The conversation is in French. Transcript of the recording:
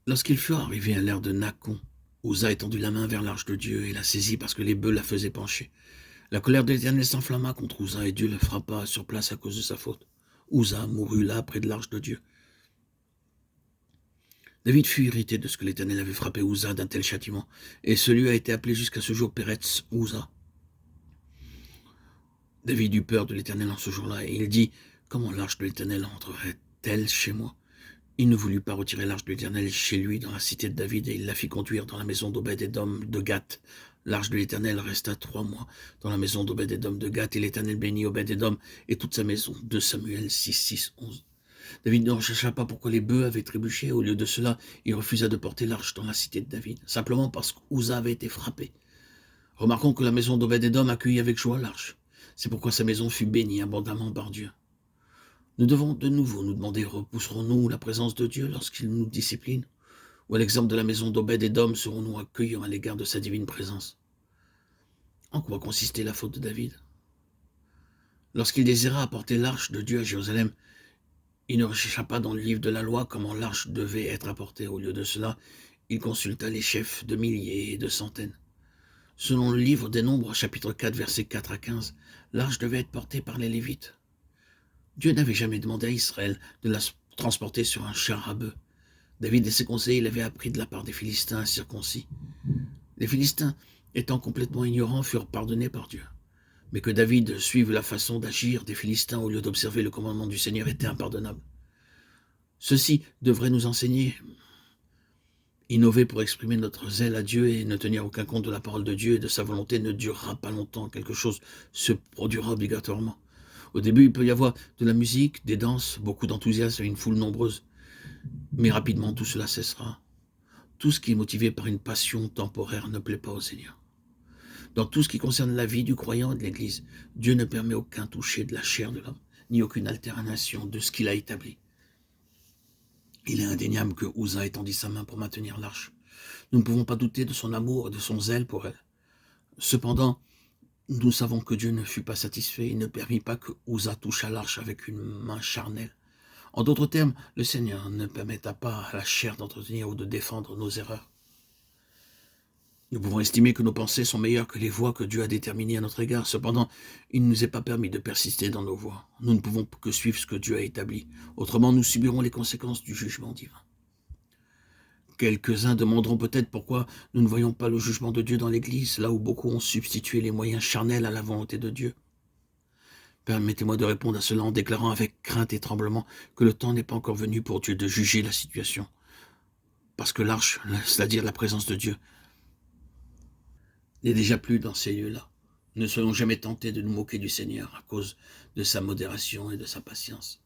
Lorsqu'ils furent arrivés à l'ère de Nacon, Uza étendit la main vers l'arche de Dieu et la saisit parce que les bœufs la faisaient pencher. La colère de l'Éternel s'enflamma contre Uza et Dieu le frappa sur place à cause de sa faute. Uza mourut là près de l'arche de Dieu. David fut irrité de ce que l'Éternel avait frappé Uza d'un tel châtiment, et ce lieu a été appelé jusqu'à ce jour Péretz Uza. David eut peur de l'Éternel en ce jour-là, et il dit, « Comment l'arche de l'Éternel entrerait-elle chez moi ?» Il ne voulut pas retirer l'arche de l'Éternel chez lui dans la cité de David, et il la fit conduire dans la maison d'Obed-Édom de Gath. L'arche de l'Éternel resta 3 mois dans la maison d'Obed-Édom de Gath, et l'Éternel bénit Obed-Édom et toute sa maison. 2 Samuel 6, 6, 11. David ne rechercha pas pourquoi les bœufs avaient trébuché. Au lieu de cela, il refusa de porter l'arche dans la cité de David, simplement parce qu'Uza avait été frappé. Remarquons que la maison d'Obed-Édom accueillit avec joie l'arche. C'est pourquoi sa maison fut bénie abondamment par Dieu. Nous devons de nouveau nous demander, repousserons-nous la présence de Dieu lorsqu'il nous discipline? Ou à l'exemple de la maison d'Obed-Édom, serons-nous accueillants à l'égard de sa divine présence? En quoi consistait la faute de David? Lorsqu'il désira apporter l'arche de Dieu à Jérusalem, il ne rechercha pas dans le livre de la loi comment l'arche devait être apportée. Au lieu de cela, il consulta les chefs de milliers et de centaines. Selon le livre des Nombres, chapitre 4, versets 4 à 15, l'arche devait être portée par les Lévites. Dieu n'avait jamais demandé à Israël de la transporter sur un char à bœufs. David et ses conseillers l'avaient appris de la part des Philistins incirconcis. Les Philistins, étant complètement ignorants, furent pardonnés par Dieu. Mais que David suive la façon d'agir des Philistins au lieu d'observer le commandement du Seigneur était impardonnable. Ceci devrait nous enseigner. Innover pour exprimer notre zèle à Dieu et ne tenir aucun compte de la parole de Dieu et de sa volonté ne durera pas longtemps. Quelque chose se produira obligatoirement. Au début, il peut y avoir de la musique, des danses, beaucoup d'enthousiasme et une foule nombreuse. Mais rapidement, tout cela cessera. Tout ce qui est motivé par une passion temporaire ne plaît pas au Seigneur. Dans tout ce qui concerne la vie du croyant et de l'Église, Dieu ne permet aucun toucher de la chair de l'homme, ni aucune altération de ce qu'il a établi. Il est indéniable que Uza étendit sa main pour maintenir l'arche. Nous ne pouvons pas douter de son amour et de son zèle pour elle. Cependant, nous savons que Dieu ne fut pas satisfait. Il ne permit pas que Uza touche à l'arche avec une main charnelle. En d'autres termes, le Seigneur ne permettra pas à la chair d'entretenir ou de défendre nos erreurs. Nous pouvons estimer que nos pensées sont meilleures que les voies que Dieu a déterminées à notre égard. Cependant, il ne nous est pas permis de persister dans nos voies. Nous ne pouvons que suivre ce que Dieu a établi. Autrement, nous subirons les conséquences du jugement divin. Quelques-uns demanderont peut-être pourquoi nous ne voyons pas le jugement de Dieu dans l'Église, là où beaucoup ont substitué les moyens charnels à la volonté de Dieu. Permettez-moi de répondre à cela en déclarant avec crainte et tremblement que le temps n'est pas encore venu pour Dieu de juger la situation. Parce que l'arche, c'est-à-dire la présence de Dieu, n'est déjà plus dans ces lieux-là. Ne soyons jamais tentés de nous moquer du Seigneur à cause de sa modération et de sa patience.